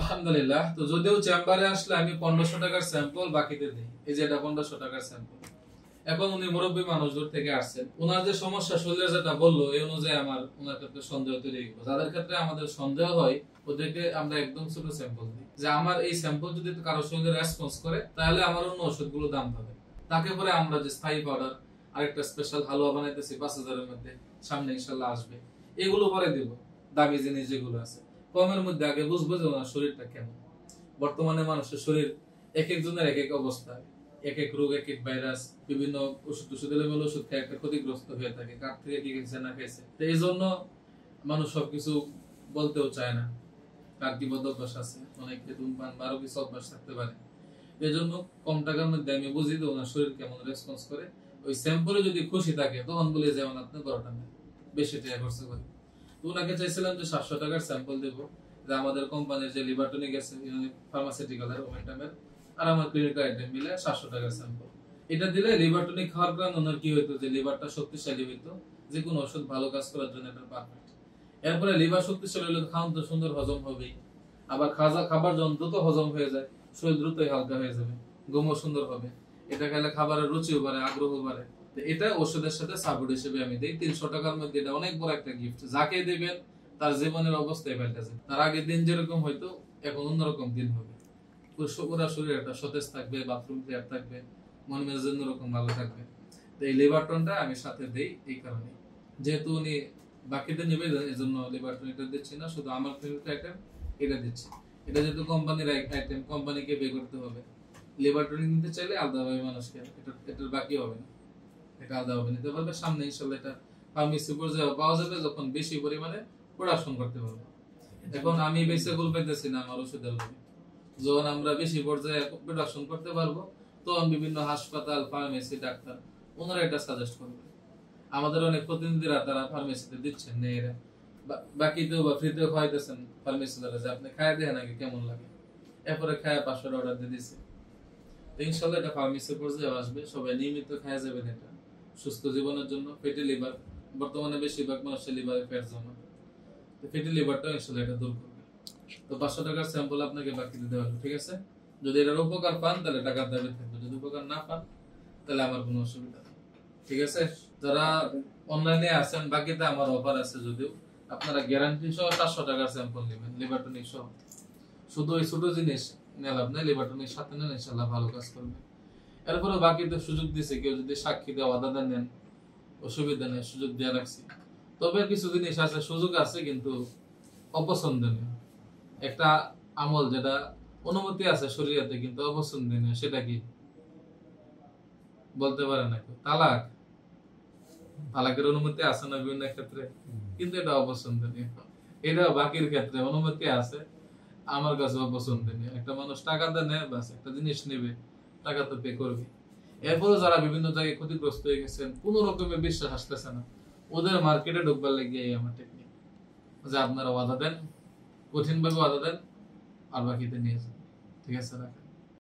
আলহামদুলিল্লাহ। তো যদিও চেম্বারে আসলে আমি 1500 টাকার স্যাম্পল বাকিতে দিই, এই যে এটা 1500 টাকার স্যাম্পল। এখন উনি মুরব্বী মানুষ দূর থেকে আসছেন, ওনার যে সমস্যা শরীরে যেটা বললো এই অনুযায়ী আমার ওনার ক্ষেত্রে সন্দেহ তৈরি হয়ে গেল। যাদের ক্ষেত্রে আমাদের সন্দেহ হয় ওদেরকে আমরা একদম ছোট স্যাম্পল দিই, যে আমার এই স্যাম্পল যদি কারো শরীরে রেসপন্স করে তাহলে আমার অন্য ওষুধগুলো দাম পাবে। তাকে পরে আমরা যে স্থায়ী পাউডার আরেকটা স্পেশাল হালুয়া বানাইতেছি 5000 এর মধ্যে, সামনে ইনশাল্লাহ আসবে, এগুলো পরে দিব। দামি জিনিস যেগুলো আছে কমের মধ্যে আগে বুঝবো যে ওনার শরীরটা কেমন। বর্তমানে মানুষের শরীর এক একজনের এক এক অবস্থা, এক এক রোগ, এক এক ভাইরাস, বিভিন্ন ওষুধ এলোমেলো ওষুধ খেয়ে একটা ক্ষতিগ্রস্ত হয়ে থাকে, কার থেকে কি খেয়েছে না খেয়েছে। তো এই জন্য মানুষ সবকিছু বলতেও চায় না, কার কি বদ অভ্যাস আছে, অনেকে ধূমপান বা আরো কিছু অভ্যাস থাকতে পারে। এই জন্য কম টাকার মধ্যে আমি বুঝি যে ওনার শরীর কেমন রেসপন্স করে। ওই স্যাম্পলে যদি খুশি থাকে তখন বলে যেমন আপনি 12টা নেন, বেশি টাকা খরচ করে। তো ওনাকে চাইছিলাম যে 700 টাকার স্যাম্পল দেবো, যে আমাদের কোম্পানির যে লিভার টনিক আছে ফার্মাসিউটিক্যালের ওমেন্টামের আর আমার ক্লিনিক্যাল আইটেম মিলে 700 টাকার স্যাম্পল। এটা দিলে লিভার টনিক খাওয়ার কারণে ওনার কি হইতো, যে লিভারটা শক্তিশালী হইতো, যে কোনো ওষুধ ভালো কাজ করার জন্য এটা পারফেক্ট। এরপরে লিভার শক্তিশালী হলে খাওয়ান তো সুন্দর হজম হবেই, আবার খাবার যখন দ্রুত হজম হয়ে যায় শরীর দ্রুতই হালকা হয়ে যাবে, ঘুমও সুন্দর হবে। এটা খেলে খাবারের রুচিও বাড়ে, আগ্রহ বাড়ে। এটা ওষুধের সাথে সাপোর্ট হিসেবে আমি দিই। 300 টাকার মধ্যে এটা অনেক বড় একটা গিফট, যাকে দিবেন তার জীবনের অবস্থায় পাল্টেছে। তার আগের দিন যেরকম হয়তো এখন অন্যরকম দিন হবে, পুরো শরীর একটা সতেজ থাকবে, বাথরুম ক্লিয়ার থাকবে, মন মেজাজ অন্যরকম ভালো থাকবে। তো এই লিভারটনটা আমি সাথে দেই এই কারণে, যেহেতু উনি বাকিতে নেবে এই জন্য লিভারটন এটা দিচ্ছি না, শুধু আমার ফেভারিট আইটেম এটা দিচ্ছি। এটা যেহেতু কোম্পানির আইটেম, কোম্পানিকে পে করতে হবে। লিভারটন নিতে চাইলে আলাদাভাবে মানুষকে, এটার বাকি হবে না, এটা আলাদাভাবে নিতে পারবে। সামনে ইনশাল্লাহ এটা ফার্মেসি পর্যায়ে পাওয়া যাবে যখন বেশি পরিমাণে প্রোডাকশন করতে পারবো। এখন আমি বেশি গোল পাইতেছি না আমার ওষুধের লোভে, যখন আমরা বেশি পর্যায়ে প্রোডাকশন করতে পারবো তখন বিভিন্ন হাসপাতাল, ফার্মেসি, ডাক্তার ওনারা এটা সাজেস্ট করবে। আমাদের অনেক প্রতিনিধিরা তারা ফার্মেসিতে দিচ্ছেন এরা বাকিতেও বা ফ্রিতেও খাওয়াইতেছেন ফার্মেসিরা, যে আপনি খায় দেখেন আগে কেমন লাগে, এরপরে খায় 500 অর্ডার দিয়ে দিচ্ছে। ইনশাল্লাহ এটা ফার্মেসি পর্যায়ে আসবে, সবাই নিয়মিত খায় যাবেন। এটা সুস্থ জীবনের জন্য। ফ্যাটি লিভার বর্তমানে বেশিরভাগ মানুষের লিভারে ফ্যাট জমা, তো ফ্যাটি লিভারটা ইনশাল্লাহ এটা দূর করবে। তো 500 টাকার স্যাম্পল আপনাকে বাকি দিতে হবে, ঠিক আছে? যদি এটার উপকার পান তাহলে টাকার দাবি থাকবে, যদি উপকার না পান তাহলে আমার কোনো অসুবিধা নেই, ঠিক আছে? যারা অনলাইনে আছেন বাকিতে আমার অফার আছে, যদিও আপনারা গ্যারান্টি সহ 700 টাকার স্যাম্পল নেবেন লিভার টনিক সহ। শুধু ওই ছোট জিনিস নেন, আপনি লিভার টনিক সাথে নেন, ইনশাআল্লাহ ভালো কাজ করবে। এরপরে বাকিতে সুযোগ দিছে, কেউ যদি সাক্ষী দেওয়া আদাদা নেন অসুবিধা নেই, সুযোগ দেওয়া রাখছি। তবে কিছু জিনিস আছে সুযোগ আছে কিন্তু অপছন্দনীয়। একটা আমল যেটা অনুমতি আছে শরীয়তে কিন্তু অপছন্দনীয়, সেটা কি বলতে পারে না কেউ? তালাকের অনুমতি আছে না বিভিন্ন ক্ষেত্রে, কিন্তু এটা অপছন্দনীয়। এটা বাকির ক্ষেত্রে অনুমতি আছে, আমার কাছে অপছন্দনীয়। একটা মানুষ টাকা দেয়, বাস একটা জিনিস নেবে, টাকা তো পে করবে। এরপরে যারা বিভিন্ন জায়গায় ক্ষতিগ্রস্ত হয়ে গেছেন, কোন রকমের বিশ্বাস আসতেছে না, ওদের মার্কেটে ঢুকবার লেগে আমার টেকনিক, যে আপনারা ওয়াদা দেন, কঠিন ভাবে ওয়াদা দেন, আর বাকিতে নিয়ে যান, ঠিক আছে?